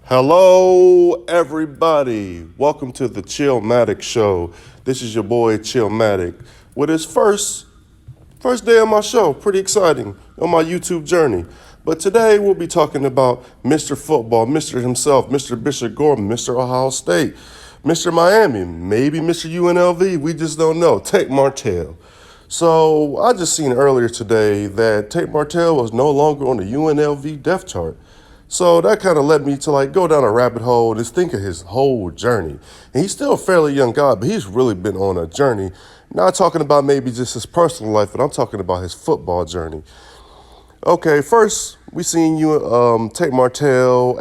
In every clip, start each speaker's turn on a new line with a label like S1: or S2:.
S1: Hello, everybody. Welcome to the Chillmatic Show. This is your boy Chillmatic with his first day on my show. Pretty exciting on my YouTube journey. But today we'll be talking about Mr. Football, Mr. himself, Mr. Bishop Gorman, Mr. Ohio State, Mr. Miami, maybe Mr. UNLV. We just don't know. Tate Martell. So I just seen earlier today that Tate Martell was no longer on the UNLV depth chart. So that kind of led me to go down a rabbit hole and just think of his whole journey. And he's still a fairly young guy, but he's really been on a journey. Not talking about maybe just his personal life, but I'm talking about his football journey. Okay, first we seen you Tate Martell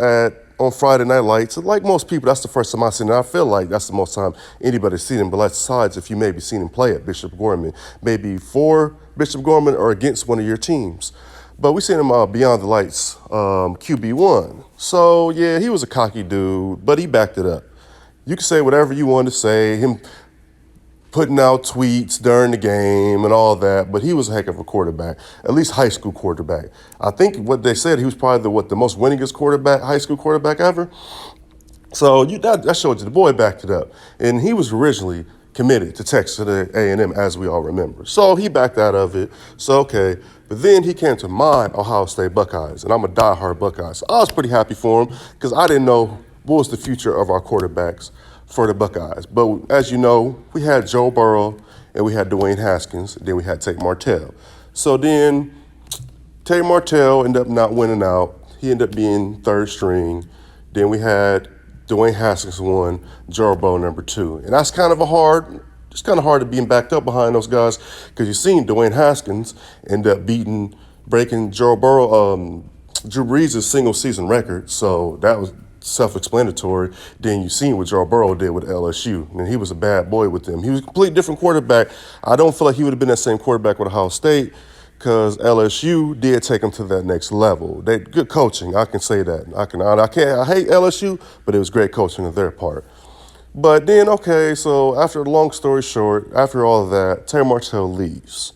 S1: on Friday Night Lights. Like most people, that's the first time I seen him. I feel like that's the most time anybody's seen him. But besides, if you maybe seen him play at Bishop Gorman, maybe for Bishop Gorman or against one of your teams. But we seen him Beyond the Lights, QB1. So, yeah, he was a cocky dude, but he backed it up. You can say whatever you want to say, him putting out tweets during the game and all that, but he was a heck of a quarterback, at least high school quarterback. I think what they said, he was probably the most winningest quarterback, high school quarterback ever. So that showed you the boy backed it up. And he was originally committed to Texas A&M, as we all remember. So he backed out of it. So, okay. But then he came to my Ohio State Buckeyes, and I'm a diehard Buckeyes. So I was pretty happy for him because I didn't know what was the future of our quarterbacks for the Buckeyes. But as you know, we had Joe Burrow, and we had Dwayne Haskins, and then we had Tate Martell. So then Tate Martell ended up not winning out. He ended up being third string. Then we had Dwayne Haskins won, Joe Burrow number 2. And that's kind of it's kind of hard to be backed up behind those guys because you've seen Dwayne Haskins end up breaking Joe Burrow, Drew Brees' single season record. So that was self-explanatory. Then you've seen what Joe Burrow did with LSU, and he was a bad boy with them. He was a completely different quarterback. I don't feel like he would have been that same quarterback with Ohio State because LSU did take him to that next level. They good coaching, I can say that. I hate LSU, but it was great coaching on their part. But then, okay, so after the long story short, after all of that, Tate Martell leaves.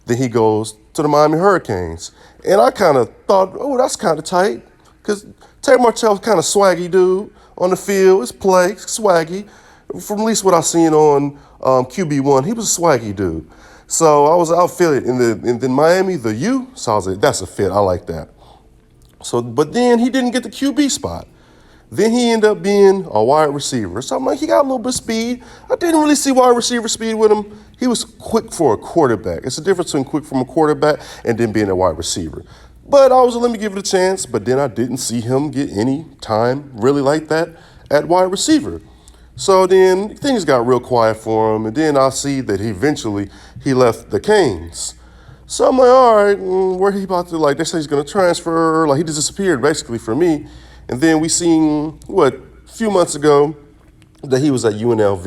S1: Then he goes to the Miami Hurricanes. And I kind of thought, oh, that's kind of tight. Because Tate Martell's kind of swaggy dude on the field. His play, swaggy. From at least what I seen on QB1, he was a swaggy dude. So I was outfitted in Miami, the U. So I was like, that's a fit. I like that. So, but then he didn't get the QB spot. Then he ended up being a wide receiver. So I'm like, he got a little bit of speed. I didn't really see wide receiver speed with him. He was quick for a quarterback. It's the difference between quick from a quarterback and then being a wide receiver. But I was let me give it a chance. But then I didn't see him get any time really like that at wide receiver. So then things got real quiet for him. And then I see that he left the Canes. So I'm like, all right, where he about to, they say he's going to transfer. He just disappeared basically for me. And then we seen, a few months ago that he was at UNLV.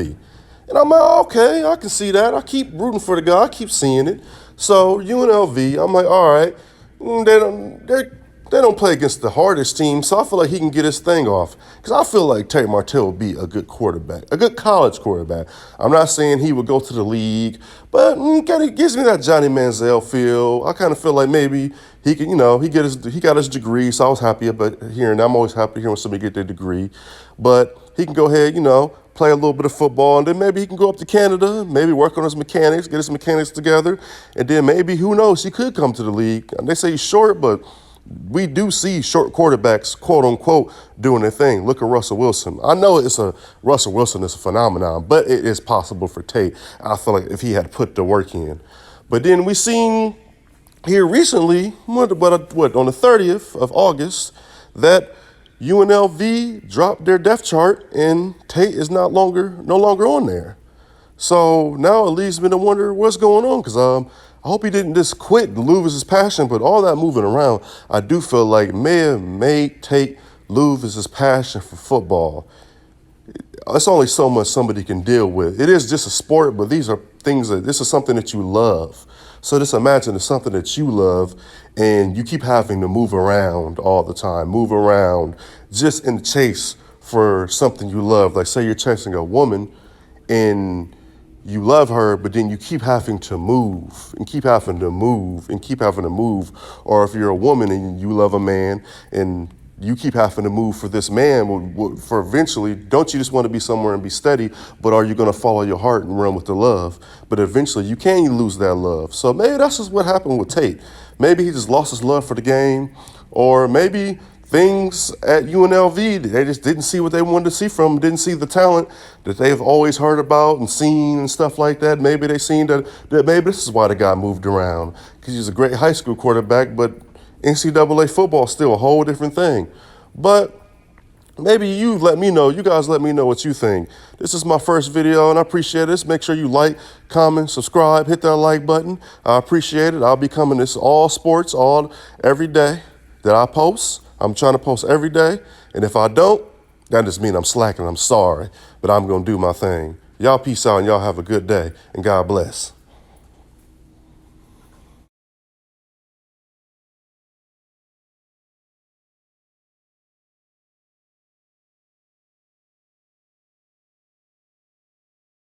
S1: And I'm like, okay, I can see that. I keep rooting for the guy. I keep seeing it. So UNLV, I'm like, all right, they don't play against the hardest team, so I feel like he can get his thing off. Because I feel like Tate Martell would be a good quarterback, a good college quarterback. I'm not saying he would go to the league, but it gives me that Johnny Manziel feel. I kind of feel like maybe he can, he got his degree, so I was happy about hearing that. I'm always happy hearing somebody get their degree. But he can go ahead, play a little bit of football, and then maybe he can go up to Canada, maybe work on his mechanics, get his mechanics together, and then maybe, who knows, he could come to the league. They say he's short, but we do see short quarterbacks, quote unquote, doing their thing. Look at Russell Wilson. I know Russell Wilson is a phenomenon, but it is possible for Tate. I feel like if he had put the work in. But then we seen here recently, on the 30th of August, that UNLV dropped their depth chart and Tate is no longer on there. So now it leaves me to wonder what's going on because I hope he didn't just quit and lose his passion, but all that moving around, I do feel like may have made Tate lose his passion for football. It's only so much somebody can deal with. It is just a sport, but this is something that you love. So just imagine it's something that you love and you keep having to move around all the time, move around just in the chase for something you love. Like say you're chasing a woman and you love her, but then you keep having to move and keep having to move and keep having to move. Or if you're a woman and you love a man and you keep having to move for this man for eventually, don't you just want to be somewhere and be steady, but are you going to follow your heart and run with the love? But eventually you can lose that love. So maybe that's just what happened with Tate. Maybe he just lost his love for the game, or maybe things at UNLV, they just didn't see what they wanted to see from him, didn't see the talent that they've always heard about and seen and stuff like that. Maybe they seen that maybe this is why the guy moved around, because he's a great high school quarterback, but NCAA football is still a whole different thing. But maybe you guys let me know what you think. This is my first video and I appreciate this. Make sure you like, comment, subscribe, hit that like button. I appreciate it. I'll be coming this all sports, every day that I post. I'm trying to post every day. And if I don't, that just means I'm slacking. I'm sorry, but I'm going to do my thing. Y'all peace out and y'all have a good day and God bless.